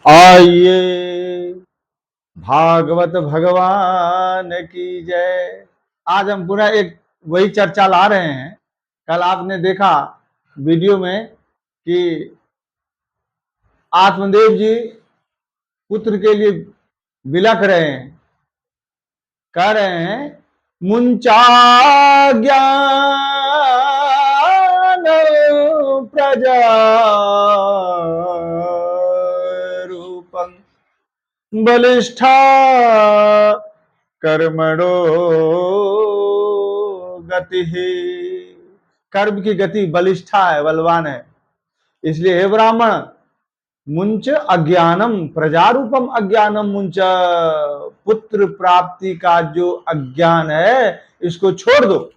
आइए भागवत भगवान की जय। आज हम पुनः एक वही चर्चा ला रहे हैं। कल आपने देखा वीडियो में कि आत्मदेव जी पुत्र के लिए बिलख रहे हैं, कह रहे हैं मुंचा ज्ञान प्रजा रूपं बलिष्ठा कर्मणो गति। कर्म की गति बलिष्ठा है, बलवान है। इसलिए हे ब्राह्मण, मुंच अज्ञानम प्रजारूपम अज्ञानम मुंच, पुत्र प्राप्ति का जो अज्ञान है इसको छोड़ दो।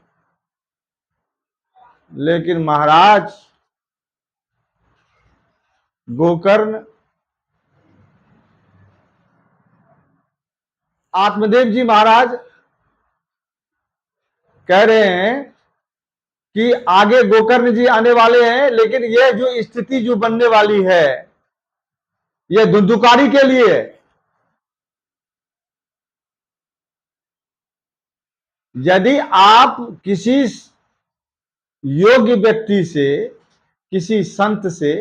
लेकिन महाराज गोकर्ण आत्मदेव जी महाराज कह रहे हैं कि आगे गोकर्ण जी आने वाले हैं, लेकिन यह जो स्थिति जो बनने वाली है यह धुंधुकारी के लिए है। यदि आप किसी योग्य व्यक्ति से, किसी संत से,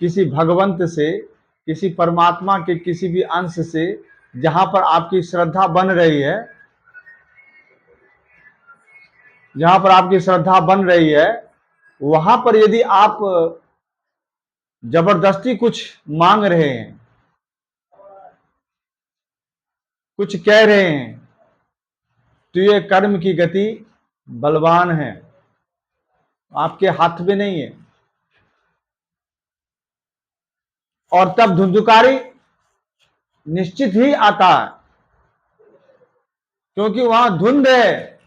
किसी भगवंत से, किसी परमात्मा के किसी भी अंश से जहां पर आपकी श्रद्धा बन रही है, जहां पर आपकी श्रद्धा बन रही है, वहां पर यदि आप जबरदस्ती कुछ मांग रहे हैं, कुछ कह रहे हैं, तो ये कर्म की गति बलवान है, आपके हाथ में नहीं है। और तब धुंधुकारी निश्चित ही आता है, क्योंकि वहां धुंध है,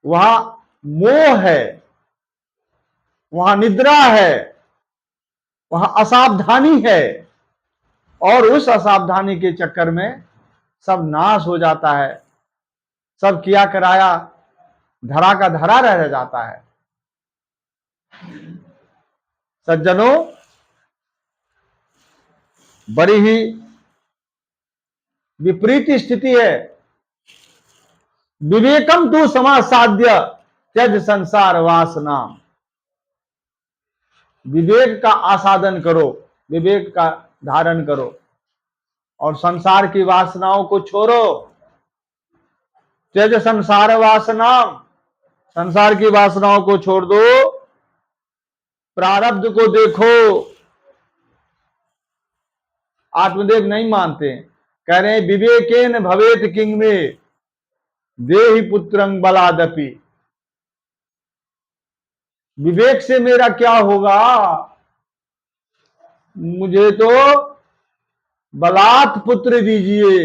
वहां मोह है, वहां निद्रा है, वहां असावधानी है, और उस असावधानी के चक्कर में सब नाश हो जाता है, सब किया कराया धरा का धरा रह जाता है। सज्जनों, बड़ी ही विपरीत स्थिति है। विवेकम तू समासाध्य त्यज संसार वासना। विवेक का आसादन करो, विवेक का धारण करो और संसार की वासनाओं को छोड़ो। त्यज संसार वासना, संसार की वासनाओं को छोड़ दो, प्रारब्ध को देखो। आत्मदेव नहीं मानते, कह रहे हैं विवेकेन भवेत किंग में देहि पुत्रं बलादपि। विवेक से मेरा क्या होगा, मुझे तो बलात् पुत्र दीजिए।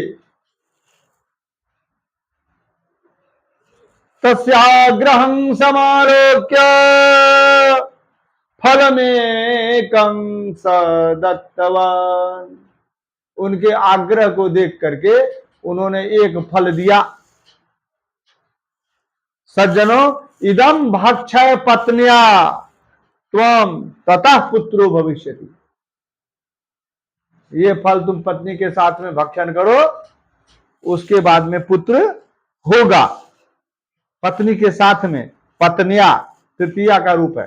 तस्याग्रहं समारोक्य फलमेकं स दत्तवान। उनके आग्रह को देख करके उन्होंने एक फल दिया। सज्जनों, इदम भक्षय पत्न्या त्वम ततः पुत्रो भविष्यति। ये फल तुम पत्नी के साथ में भक्षण करो, उसके बाद में पुत्र होगा। पत्नी के साथ में, पत्निया तृतीया का रूप है।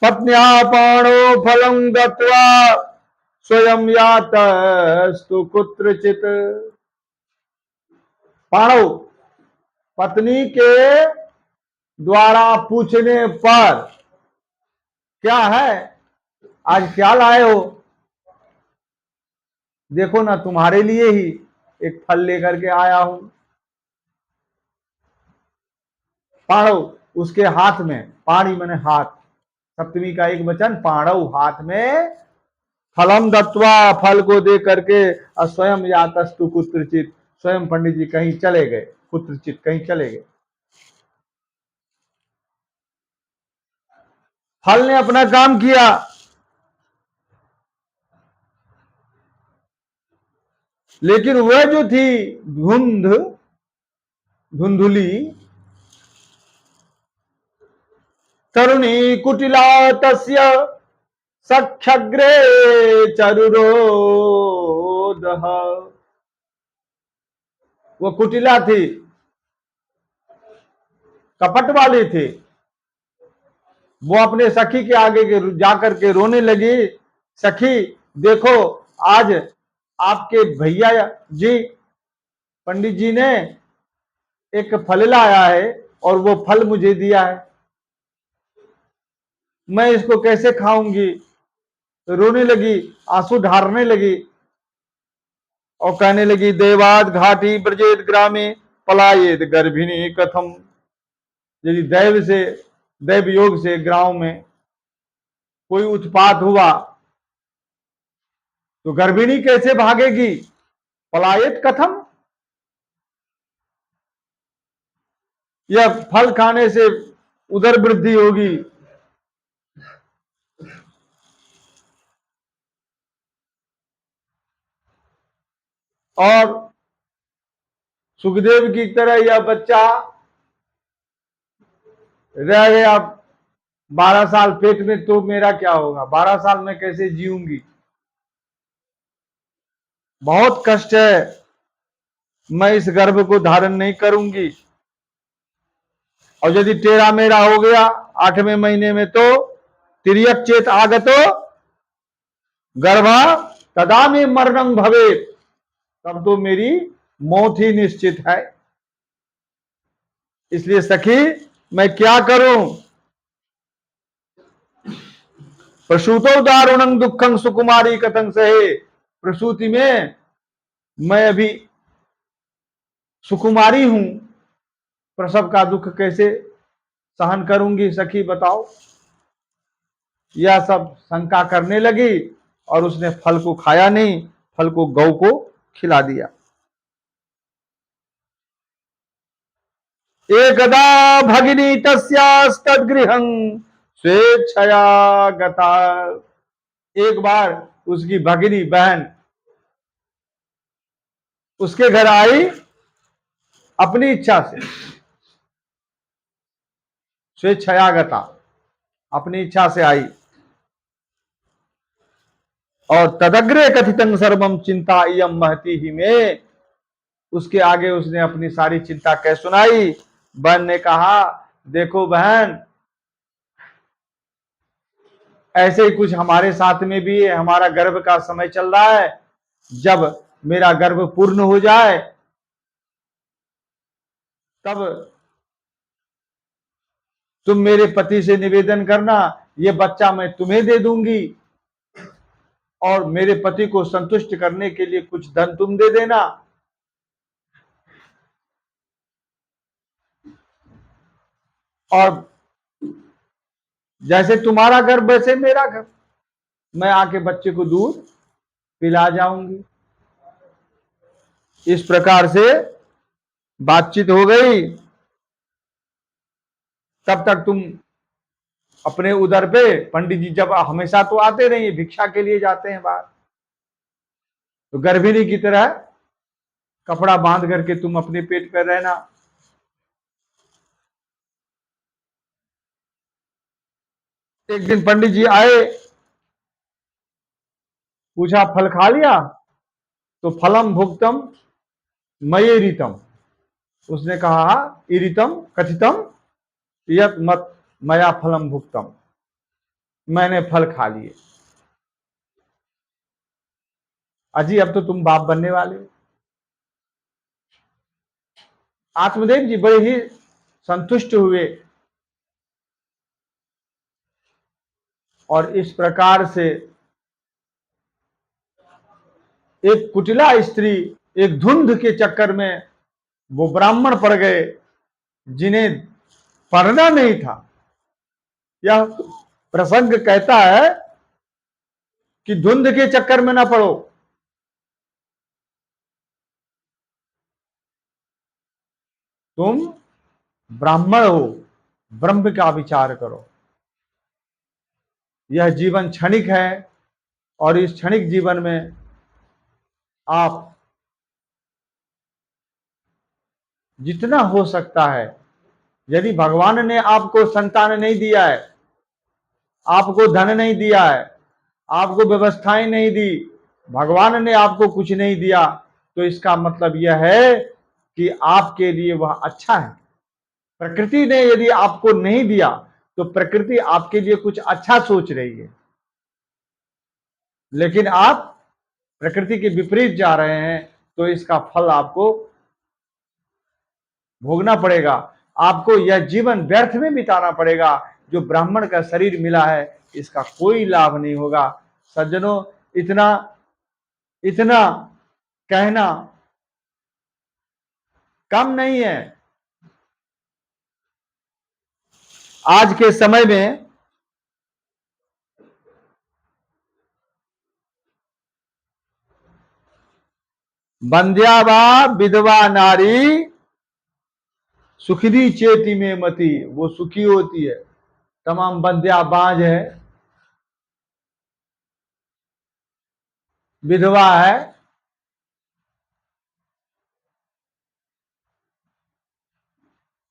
पत्न्या पाणो फलं दत्वा स्वयं यातस्तु कुत्रचित। पाणो, पत्नी के द्वारा पूछने पर क्या है, आज क्या लाए हो, देखो ना तुम्हारे लिए ही एक फल लेकर के आया हूं। पाणव, उसके हाथ में, पाणी माने हाथ, सप्तमी का एक वचन पाणव, हाथ में फलम दत्वा, फल को दे करके, स्वयं यातस्तु कुत्रचित, स्वयं पंडित जी कहीं चले गए, कुत्रचित कहीं चले गए। फल ने अपना काम किया, लेकिन वह जो थी धुंधुली, तरुणी कुटिला तस्य सख्यग्रे चरुरोदः। वो कुटिला थी, कपट वाली थी। वो अपने सखी के आगे जाकर के रोने लगी, सखी देखो आज आपके भैया जी पंडित जी ने एक फल लाया है और वो फल मुझे दिया है, मैं इसको कैसे खाऊंगी। रोने लगी, आंसू ढारने लगी और कहने लगी, देवाद घाटी ब्रजेत ग्रामे पलायेत गर्भिणी कथम। यदि दैव योग से गांव में कोई उत्पात हुआ तो गर्भिणी कैसे भागेगी। पलायित कथम, यह फल खाने से उदर वृद्धि होगी। और सुखदेव की तरह यह बच्चा रह गया 12 साल पेट में, तो मेरा क्या होगा, 12 साल में कैसे जीऊंगी, बहुत कष्ट है, मैं इस गर्भ को धारण नहीं करूंगी। और यदि टेढ़ा मेरा हो गया 8वें महीने में तो तिर्यक चेत आगतो गर्भा तदा में मरणं भवेत, तब तो मेरी मौत ही निश्चित है। इसलिए सखी मैं क्या करूं। प्रसूतो दारुणं दुखं सुकुमारी कथं सहे। प्रसूति में मैं अभी सुकुमारी हूं, प्रसव का दुख कैसे सहन करूंगी सखी बताओ। यह सब शंका करने लगी और उसने फल को खाया नहीं, फल को गौ को खिला दिया। एकदा भगिनी तस्यास्तद्गृहं स्वेच्छया गता। एक बार उसकी भगिनी बहन उसके घर आई अपनी इच्छा से, स्वेच्छया गता, अपनी इच्छा से आई। और तदग्रे कथितं सर्वम चिंता इयं महती ही में, उसके आगे उसने अपनी सारी चिंता कह सुनाई। बहन ने कहा, देखो बहन ऐसे ही कुछ हमारे साथ में भी है, हमारा गर्भ का समय चल रहा है, जब मेरा गर्भ पूर्ण हो जाए तब तुम मेरे पति से निवेदन करना, ये बच्चा मैं तुम्हें दे दूंगी और मेरे पति को संतुष्ट करने के लिए कुछ धन तुम दे देना। और जैसे तुम्हारा घर वैसे मेरा घर, मैं आके बच्चे को दूध पिला जाऊंगी। इस प्रकार से बातचीत हो गई। तब तक तुम अपने उदर पे, पंडित जी जब हमेशा तो आते नहीं, भिक्षा के लिए जाते हैं बाहर, तो गर्भिणी की तरह कपड़ा बांध करके तुम अपने पेट पर रहना। एक दिन पंडित जी आए, पूछा फल खा लिया, तो फलम भुक्तम मयेरितम, उसने कहा इरितम कथितम यत मत मया फलम भुक्तम, मैंने फल खा लिए। अजी अब तो तुम बाप बनने वाले हो। आत्मदेव जी बड़े ही संतुष्ट हुए और इस प्रकार से एक कुटिला स्त्री, एक धुंध के चक्कर में वो ब्राह्मण पड़ गए जिन्हें पढ़ना नहीं था। यह प्रसंग कहता है कि धुंध के चक्कर में ना पड़ो, तुम ब्राह्मण हो, ब्रह्म का विचार करो। यह जीवन क्षणिक है और इस क्षणिक जीवन में आप जितना हो सकता है यदि भगवान ने आपको संतान नहीं दिया है, आपको धन नहीं दिया है, आपको व्यवस्थाएं नहीं दी, भगवान ने आपको कुछ नहीं दिया, तो इसका मतलब यह है कि आपके लिए वह अच्छा है। प्रकृति ने यदि आपको नहीं दिया तो प्रकृति आपके लिए कुछ अच्छा सोच रही है, लेकिन आप प्रकृति के विपरीत जा रहे हैं, तो इसका फल आपको भोगना पड़ेगा। आपको यह जीवन व्यर्थ में बिताना पड़ेगा। जो ब्राह्मण का शरीर मिला है, इसका कोई लाभ नहीं होगा। सज्जनों, इतना इतना कहना कम नहीं है। आज के समय में बंध्या वा विधवा नारी सुखी चेती में मती, वो सुखी होती है। तमाम बंध्या बांझ है, विधवा है,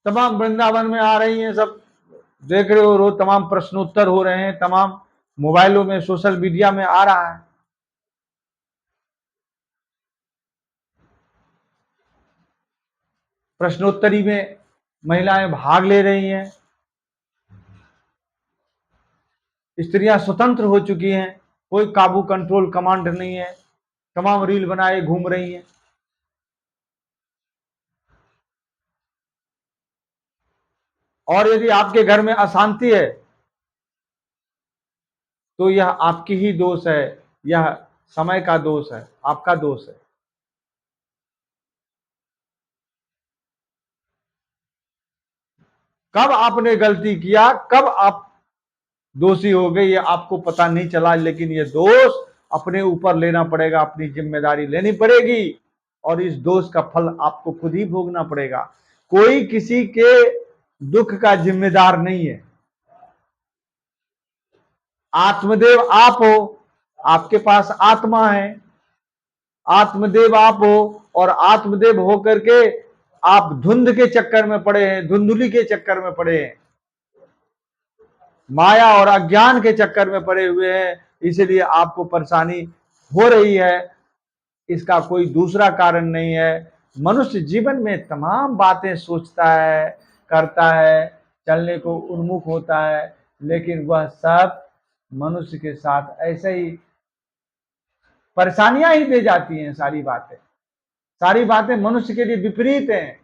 तमाम वृंदावन में आ रही हैं, सब देख रहे हो, रोज तमाम प्रश्नोत्तर हो रहे हैं, तमाम मोबाइलों में, सोशल मीडिया में आ रहा है। प्रश्नोत्तरी में महिलाएं भाग ले रही हैं, स्त्रियां स्वतंत्र हो चुकी हैं, कोई काबू कंट्रोल कमांड नहीं है, तमाम रील बनाए घूम रही हैं। और यदि आपके घर में अशांति है तो यह आपकी ही दोष है, यह समय का दोष है, आपका दोष है। कब आपने गलती किया, कब आप दोषी हो गए, ये आपको पता नहीं चला, लेकिन ये दोष अपने ऊपर लेना पड़ेगा, अपनी जिम्मेदारी लेनी पड़ेगी, और इस दोष का फल आपको खुद ही भोगना पड़ेगा। कोई किसी के दुख का जिम्मेदार नहीं है। आत्मदेव आप हो, आपके पास आत्मा है, आत्मदेव आप हो, और आत्मदेव होकर के आप धुंध के चक्कर में पड़े हैं, धुंधुली के चक्कर में पड़े हैं, माया और अज्ञान के चक्कर में पड़े हुए हैं, इसलिए आपको परेशानी हो रही है। इसका कोई दूसरा कारण नहीं है। मनुष्य जीवन में तमाम बातें सोचता है, करता है, चलने को उन्मुख होता है, लेकिन वह सब मनुष्य के साथ ऐसे ही परेशानियां ही दे जाती हैं। सारी बातें मनुष्य के लिए विपरीत हैं।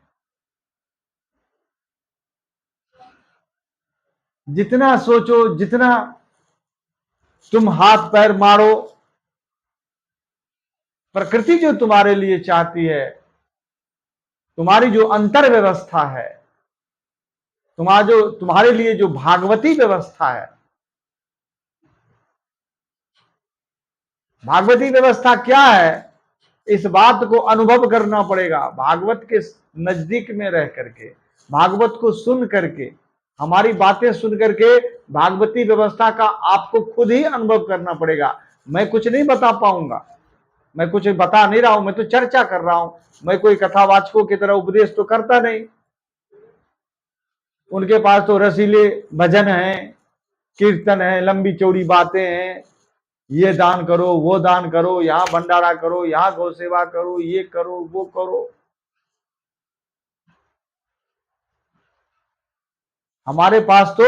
जितना सोचो, जितना तुम हाथ पैर मारो, प्रकृति जो तुम्हारे लिए चाहती है, तुम्हारी जो अंतर व्यवस्था है, तुम्हारे लिए जो भागवती व्यवस्था है, भागवती व्यवस्था क्या है, इस बात को अनुभव करना पड़ेगा। भागवत के नजदीक में रह करके, भागवत को सुन करके, हमारी बातें सुन करके भागवती व्यवस्था का आपको खुद ही अनुभव करना पड़ेगा। मैं कुछ नहीं बता पाऊंगा, मैं कुछ बता नहीं रहा हूं, मैं तो चर्चा कर रहा हूं। मैं कोई कथावाचकों की तरह उपदेश तो करता नहीं। उनके पास तो रसीले भजन हैं, कीर्तन है, लंबी चौड़ी बातें हैं, ये दान करो, वो दान करो, यहां भंडारा करो, यहां गौ सेवा करो, ये करो, वो करो। हमारे पास तो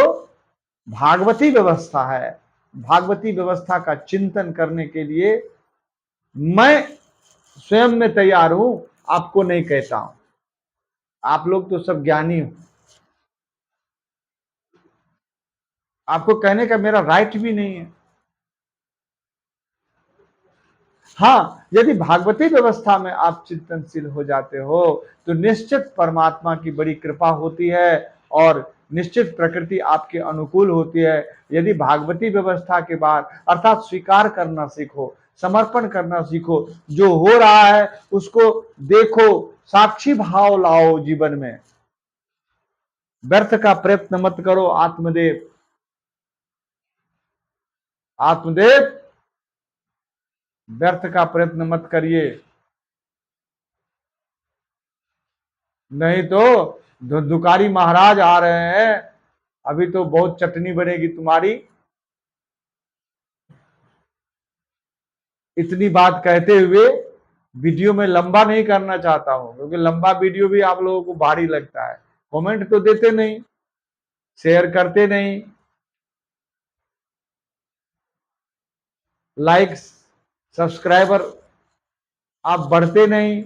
भागवती व्यवस्था है। भागवती व्यवस्था का चिंतन करने के लिए मैं स्वयं में तैयार हूं, आपको नहीं कहता हूं। आप लोग तो सब ज्ञानी हो, आपको कहने का मेरा राइट भी नहीं है। हाँ, यदि भागवती व्यवस्था में आप चिंतनशील हो जाते हो तो निश्चित परमात्मा की बड़ी कृपा होती है, और निश्चित प्रकृति आपके अनुकूल होती है। यदि भागवती व्यवस्था के बाद अर्थात स्वीकार करना सीखो, समर्पण करना सीखो, जो हो रहा है उसको देखो, साक्षी भाव लाओ जीवन में, व्यर्थ का प्रयत्न मत करो। आत्मदेव आत्मदेव व्यर्थ का प्रयत्न मत करिए, नहीं तो धुंधुकारी महाराज आ रहे हैं, अभी तो बहुत चटनी बनेगी तुम्हारी। इतनी बात कहते हुए वीडियो में लंबा नहीं करना चाहता हूं, क्योंकि लंबा वीडियो भी आप लोगों को भारी लगता है। कमेंट तो देते नहीं, शेयर करते नहीं, लाइक्स सब्सक्राइबर आप बढ़ते नहीं,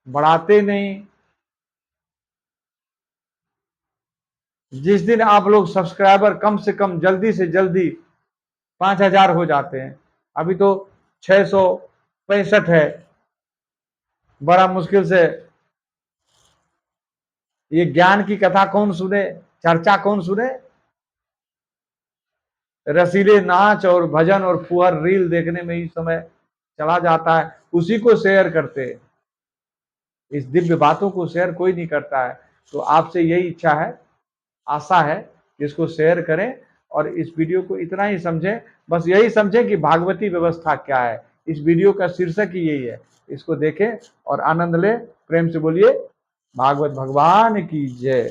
बढ़ाते नहीं। जिस दिन आप लोग सब्सक्राइबर कम से कम जल्दी से जल्दी 5000 हो जाते हैं, अभी तो 665 है, बड़ा मुश्किल से। ये ज्ञान की कथा कौन सुने, चर्चा कौन सुने? रसीले नाच और भजन और फुहर रील देखने में ही समय चला जाता है, उसी को शेयर करते हैं। इस दिव्य बातों को शेयर कोई नहीं करता है। तो आपसे यही इच्छा है, आशा है कि इसको शेयर करें और इस वीडियो को इतना ही समझें, बस यही समझें कि भागवती व्यवस्था क्या है। इस वीडियो का शीर्षक ही यही है। इसको देखें और आनंद लें। प्रेम से बोलिए भागवत भगवान की जय।